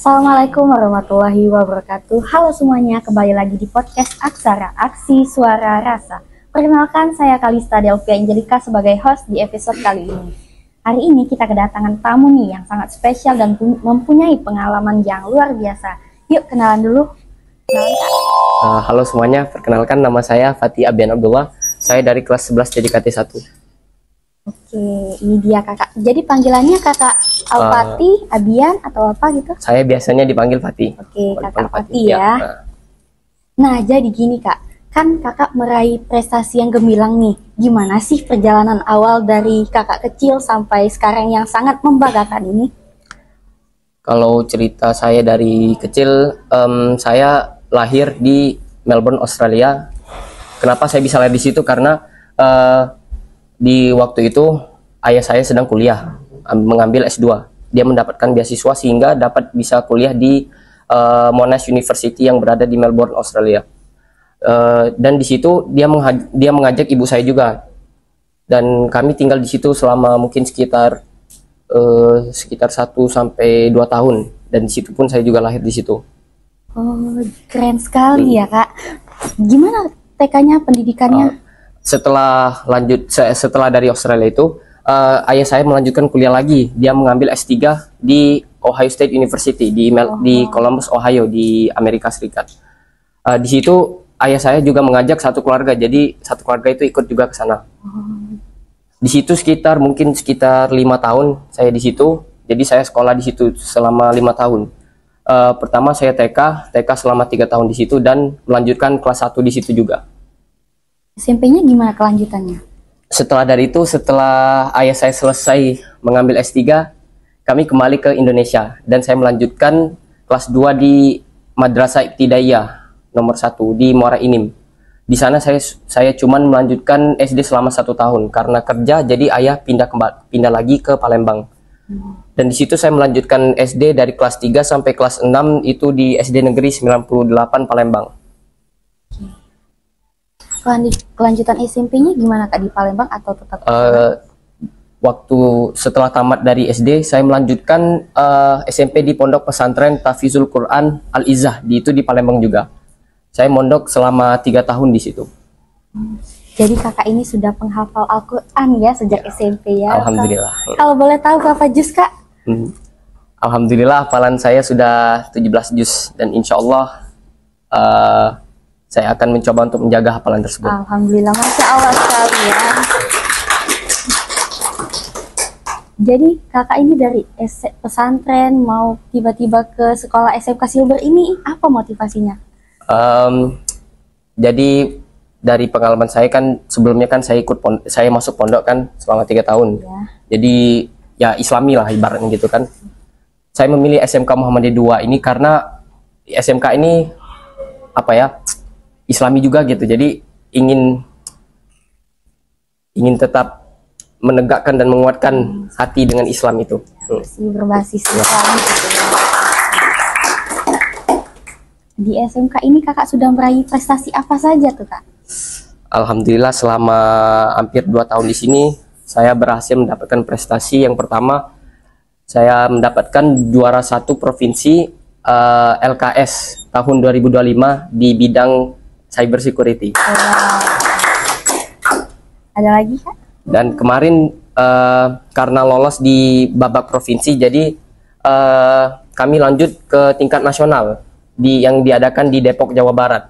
Assalamualaikum warahmatullahi wabarakatuh. Halo semuanya, kembali lagi di podcast Aksara, Aksi Suara Rasa. Perkenalkan, saya Kalista Delvia Angelika sebagai host di episode kali ini. Hari ini kita kedatangan tamu nih yang sangat spesial dan mempunyai pengalaman yang luar biasa. Yuk kenalan dulu. Halo semuanya, perkenalkan nama saya Fatih Abian Abdullah. Saya dari kelas 11 JDKT 1. Oke, ini dia kakak. Jadi panggilannya kakak Alfati, Abian atau apa gitu? Saya biasanya dipanggil Fatih. Oke, kakak Fatih ya. Nah, jadi gini kak, kan kakak meraih prestasi yang gemilang nih. Gimana sih perjalanan awal dari kakak kecil sampai sekarang yang sangat membanggakan ini? Kalau cerita saya dari kecil, saya lahir di Melbourne, Australia. Kenapa saya bisa lahir di situ? Karena di waktu itu ayah saya sedang kuliah, mengambil S2. Dia mendapatkan beasiswa sehingga bisa kuliah di Monash University yang berada di Melbourne, Australia. Dan di situ dia mengajak ibu saya juga. Dan kami tinggal di situ selama mungkin sekitar 1 sampai 2 tahun. Dan di situ pun saya juga lahir di situ. Oh, keren sekali ya kak. Gimana TK-nya, pendidikannya? Setelah dari Australia itu, ayah saya melanjutkan kuliah lagi. Dia mengambil S3 di Ohio State University di Columbus, Ohio di Amerika Serikat. Di situ ayah saya juga mengajak satu keluarga, jadi satu keluarga itu ikut juga ke sana. Di situ sekitar 5 tahun saya di situ. Jadi saya sekolah di situ selama 5 tahun. Pertama saya TK selama 3 tahun di situ dan melanjutkan kelas 1 di situ juga. SMP-nya gimana kelanjutannya? Setelah ayah saya selesai mengambil S3, kami kembali ke Indonesia dan saya melanjutkan kelas 2 di Madrasah Ibtidaiyah nomor 1 di Muara Enim. Di sana saya cuman melanjutkan SD selama 1 tahun karena kerja, jadi ayah pindah lagi ke Palembang. Dan di situ saya melanjutkan SD dari kelas 3 sampai kelas 6 itu di SD Negeri 98 Palembang. Kelanjutan SMP-nya gimana kak, di Palembang atau tetap? Waktu setelah tamat dari SD, saya melanjutkan SMP di Pondok Pesantren Tahfizul Quran Al-Izzah di Palembang juga. Saya mondok selama 3 tahun di situ. Jadi kakak ini sudah penghafal Al-Quran ya sejak SMP ya? Alhamdulillah. Kalau boleh tahu berapa juz kak? Alhamdulillah hafalan saya sudah 17 juz dan insya Allah saya akan mencoba untuk menjaga hafalan tersebut. Alhamdulillah, Masya Allah sekali ya. Jadi kakak ini dari pesantren mau tiba-tiba ke sekolah SMK Silber ini, apa motivasinya? Jadi dari pengalaman saya kan sebelumnya kan saya masuk pondok kan selama 3 tahun. Ya. Jadi ya Islami lah ibaratnya gitu kan. Saya memilih SMK Muhammadiyah 2 ini karena SMK ini apa ya? Islami juga gitu, jadi ingin tetap menegakkan dan menguatkan hati dengan Islam itu. Berbasis Islam gitu ya. Di SMK ini kakak sudah meraih prestasi apa saja tuh kak? Alhamdulillah selama hampir 2 tahun di sini saya berhasil mendapatkan prestasi. Yang pertama saya mendapatkan juara 1 provinsi LKS tahun 2025 di bidang cyber security. Ada lagi kak? Dan kemarin karena lolos di babak provinsi, jadi kami lanjut ke tingkat nasional yang diadakan di Depok, Jawa Barat.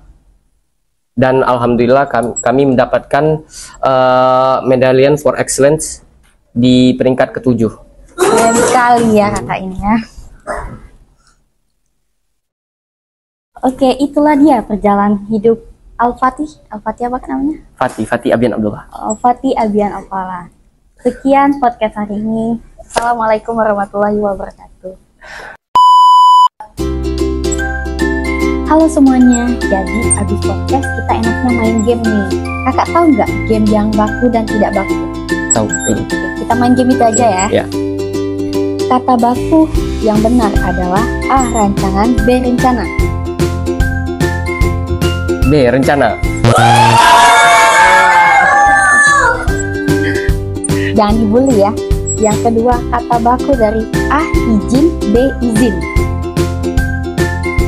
Dan alhamdulillah kami mendapatkan medallion for excellence di peringkat ke-7. Keren sekali ya kakak ini ya. Oke, itulah dia perjalanan hidup Al-Fatih apa namanya? Fatih Abian Abdullah. Fatih Abian Abdullah. Sekian podcast hari ini. Assalamualaikum warahmatullahi wabarakatuh. Halo semuanya, jadi abis podcast kita enaknya main game nih. Kakak tahu nggak game yang baku dan tidak baku? Tahu. Kita main game itu aja ya. Ya. Kata baku yang benar adalah A. Rancangan, B. Rencana. B. Rencana. Jangan dibully ya. Yang kedua, kata baku dari A. Izin, B. Izin.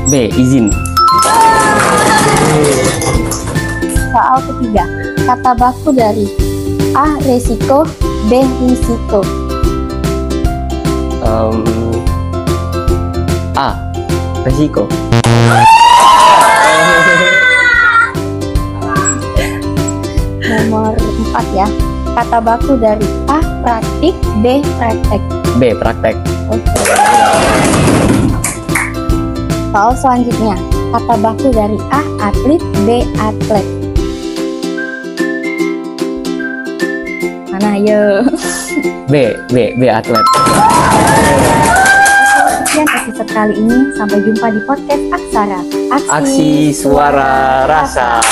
B. Izin. Soal ketiga, kata baku dari A. Resiko, B. Risiko. A. Resiko. Nomor 4 ya, kata baku dari A. Praktik, B. Praktek. B. Praktek. Oke. Soal selanjutnya, kata baku dari A. Atlet, B. Atlet. Mana ayo? B. Atlet. Sekian episode kali ini, sampai jumpa di podcast Aksara. Aksi Suara Rasa.